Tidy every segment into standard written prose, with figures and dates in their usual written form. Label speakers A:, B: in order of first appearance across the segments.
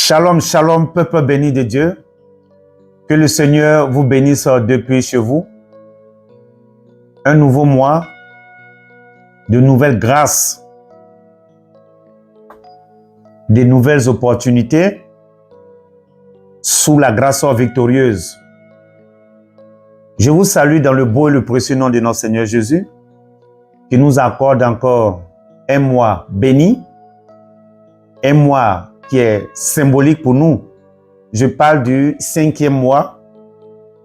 A: Shalom, shalom, peuple béni de Dieu. Que le Seigneur vous bénisse depuis chez vous. Un nouveau mois, de nouvelles grâces, de nouvelles opportunités sous la grâce victorieuse. Je vous salue dans le beau et le précieux nom de notre Seigneur Jésus, qui nous accorde encore un mois béni, un mois qui est symbolique pour nous. Je parle du 5e mois,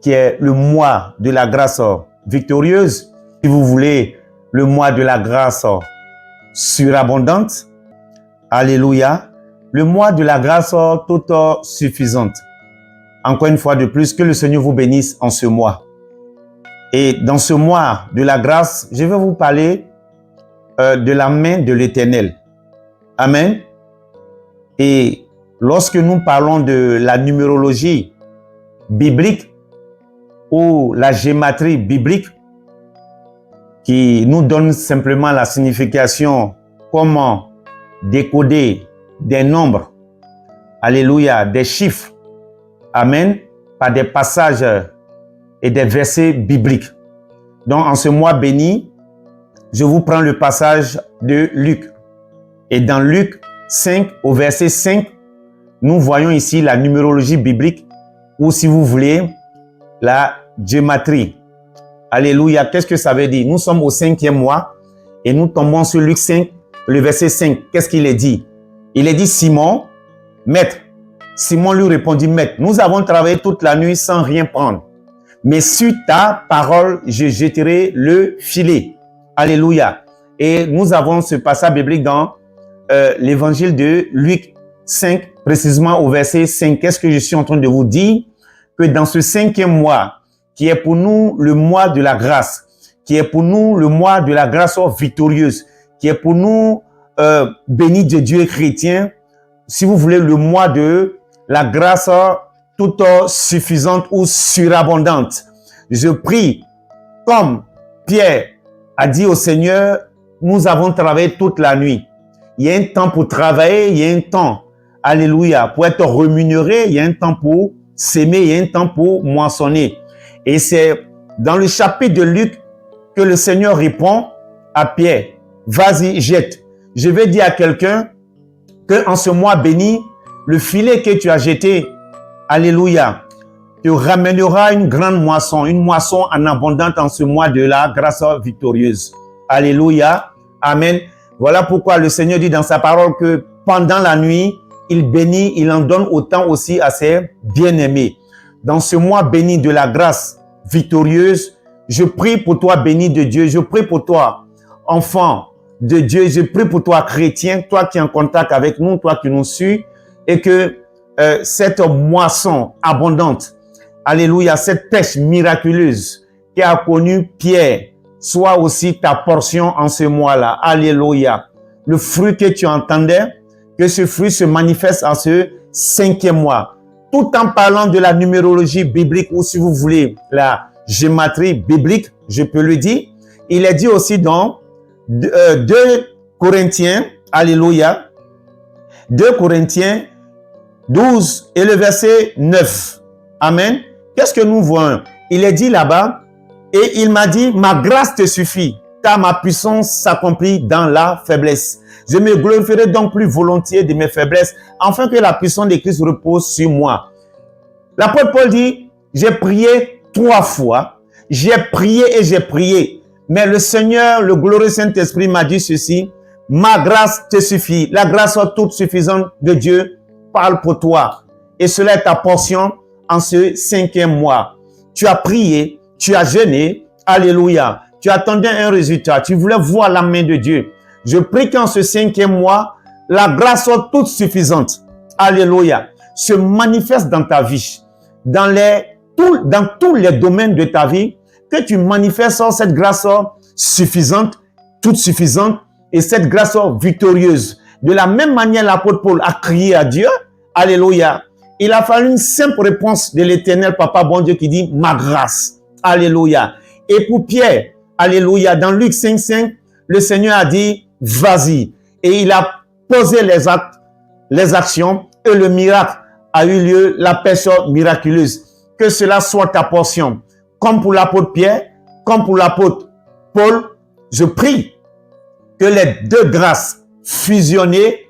A: qui est le mois de la grâce victorieuse. Si vous voulez, le mois de la grâce surabondante. Alléluia. Le mois de la grâce toute suffisante. Encore une fois de plus, que le Seigneur vous bénisse en ce mois. Et dans ce mois de la grâce, je vais vous parler de la main de l'Éternel. Amen. Et lorsque nous parlons de la numérologie biblique ou la gématrie biblique, qui nous donne simplement la signification comment décoder des nombres, alléluia, des chiffres, amen, par des passages et des versets bibliques. Donc en ce mois béni, je vous prends le passage de Luc. Et dans Luc 5, au verset 5, nous voyons ici la numérologie biblique, ou si vous voulez, la gématrie. Alléluia, qu'est-ce que ça veut dire? Nous sommes au 5e mois et nous tombons sur Luc 5, le verset 5. Qu'est-ce qu'il est dit? Il est dit, Simon, maître. Simon lui répondit, maître, nous avons travaillé toute la nuit sans rien prendre. Mais sur ta parole, je jetterai le filet. Alléluia. Et nous avons ce passage biblique dans l'évangile de Luc 5, précisément au verset 5. Qu'est-ce que je suis en train de vous dire? Que dans ce 5e mois, qui est pour nous le mois de la grâce, qui est pour nous le mois de la grâce victorieuse, qui est pour nous, bénis de Dieu chrétien, si vous voulez, le mois de la grâce toute suffisante ou surabondante. Je prie, comme Pierre a dit au Seigneur, nous avons travaillé toute la nuit. Il y a un temps pour travailler, il y a un temps, alléluia, pour être rémunéré, il y a un temps pour s'aimer, il y a un temps pour moissonner. Et c'est dans le chapitre de Luc que le Seigneur répond à Pierre, vas-y, jette. Je vais dire à quelqu'un que en ce mois béni, le filet que tu as jeté, alléluia, te ramènera une grande moisson, une moisson en abondance en ce mois de la grâce victorieuse. Alléluia, amen. Voilà pourquoi le Seigneur dit dans sa parole que pendant la nuit, il bénit, il en donne autant aussi à ses bien-aimés. Dans ce mois béni de la grâce victorieuse, je prie pour toi, béni de Dieu. Je prie pour toi, enfant de Dieu. Je prie pour toi, chrétien, toi qui es en contact avec nous, toi qui nous suis, et que cette moisson abondante, alléluia, cette pêche miraculeuse qui a connu Pierre, soit aussi ta portion en ce mois-là. Alléluia. Le fruit que tu entendais, que ce fruit se manifeste en ce 5e mois. Tout en parlant de la numérologie biblique, ou si vous voulez, la gématrie biblique, je peux le dire. Il est dit aussi dans 2 Corinthiens, alléluia, 2 Corinthiens 12 et le verset 9. Amen. Qu'est-ce que nous voyons? Il est dit là-bas, et il m'a dit, ma grâce te suffit, car ma puissance s'accomplit dans la faiblesse. Je me glorifierai donc plus volontiers de mes faiblesses, afin que la puissance de Christ repose sur moi. L'apôtre Paul dit, j'ai prié 3 fois, j'ai prié et j'ai prié, mais le Seigneur, le glorieux Saint-Esprit m'a dit ceci, ma grâce te suffit, la grâce toute suffisante de Dieu parle pour toi, et cela est ta portion en ce 5e mois. Tu as prié, tu as jeûné, alléluia, tu attendais un résultat, tu voulais voir la main de Dieu. Je prie qu'en ce 5e mois, la grâce toute suffisante, alléluia, se manifeste dans ta vie, dans tous les domaines de ta vie, que tu manifestes cette grâce suffisante, toute suffisante, et cette grâce victorieuse. De la même manière, l'apôtre Paul a crié à Dieu, alléluia. Il a fallu une simple réponse de l'Éternel, Papa bon Dieu, qui dit, ma grâce, alléluia. Et pour Pierre, alléluia, dans Luc 5:5, le Seigneur a dit, vas-y. Et il a posé les actes, les actions et le miracle a eu lieu, la personne miraculeuse. Que cela soit ta portion. Comme pour l'apôtre Pierre, comme pour l'apôtre Paul, je prie que les deux grâces fusionnées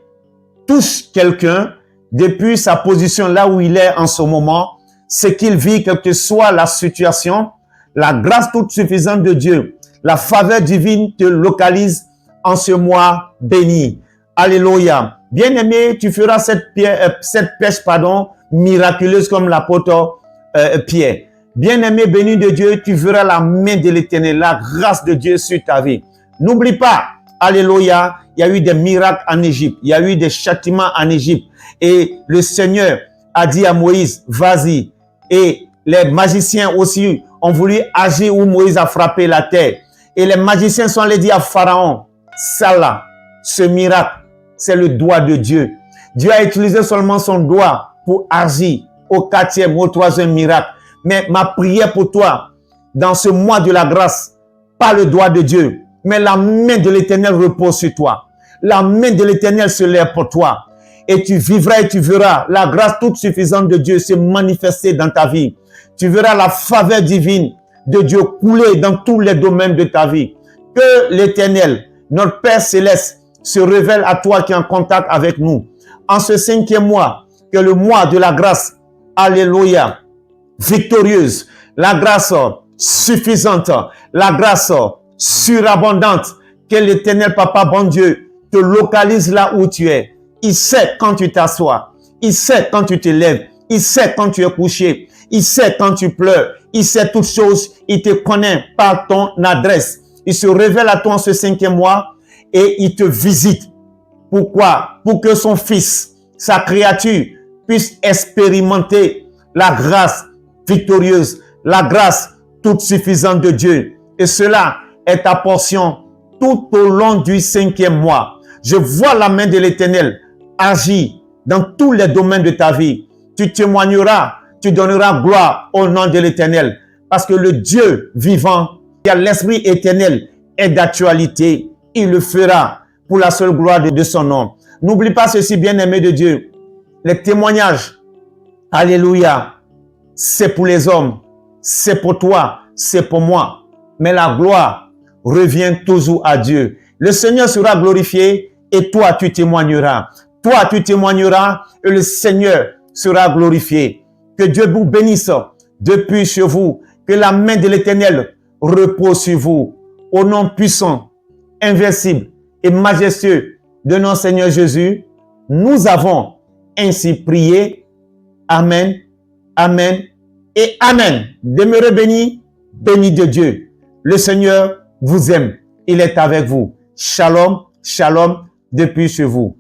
A: touchent quelqu'un depuis sa position là où il est en ce moment, ce qu'il vit, quelle que soit la situation, la grâce toute suffisante de Dieu, la faveur divine te localise en ce mois béni. Alléluia. Bien-aimé, tu feras cette pêche, miraculeuse comme l'apôtre Pierre. Bien-aimé, béni de Dieu, tu verras la main de l'Éternel, la grâce de Dieu sur ta vie. N'oublie pas, alléluia, il y a eu des miracles en Égypte, il y a eu des châtiments en Égypte. Et le Seigneur a dit à Moïse, vas-y. Et les magiciens aussi ont voulu agir où Moïse a frappé la terre. Et les magiciens sont allés dire à Pharaon, ça là, ce miracle, c'est le doigt de Dieu. Dieu a utilisé seulement son doigt pour agir au 4e, au 3e miracle. Mais ma prière pour toi, dans ce mois de la grâce, pas le doigt de Dieu, mais la main de l'Éternel repose sur toi. La main de l'Éternel se lève pour toi. Et tu vivras et tu verras la grâce toute suffisante de Dieu se manifester dans ta vie. Tu verras la faveur divine de Dieu couler dans tous les domaines de ta vie. Que l'Éternel, notre Père Céleste, se révèle à toi qui est en contact avec nous. En ce 5e mois, que le mois de la grâce, alléluia, victorieuse, la grâce suffisante, la grâce surabondante, que l'Éternel Papa bon Dieu te localise là où tu es. Il sait quand tu t'assois, il sait quand tu te lèves, il sait quand tu es couché, il sait quand tu pleures, il sait toutes choses, il te connaît par ton adresse. Il se révèle à toi en ce 5e mois et il te visite. Pourquoi? Pour que son fils, sa créature, puisse expérimenter la grâce victorieuse, la grâce toute suffisante de Dieu. Et cela est ta portion tout au long du 5e mois. Je vois la main de l'Éternel agir dans tous les domaines de ta vie. Tu témoigneras, tu donneras gloire au nom de l'Éternel. Parce que le Dieu vivant, qui a l'Esprit éternel, est d'actualité. Il le fera pour la seule gloire de son nom. N'oublie pas ceci, bien-aimé de Dieu. Les témoignages, alléluia, c'est pour les hommes, c'est pour toi, c'est pour moi. Mais la gloire revient toujours à Dieu. Le Seigneur sera glorifié et toi, tu témoigneras. Toi, tu témoigneras et le Seigneur sera glorifié. Que Dieu vous bénisse depuis chez vous. Que la main de l'Éternel repose sur vous. Au nom puissant, invincible et majestueux de notre Seigneur Jésus, nous avons ainsi prié. Amen, amen et amen. Demeurez bénis, bénis de Dieu. Le Seigneur vous aime. Il est avec vous. Shalom, shalom depuis chez vous.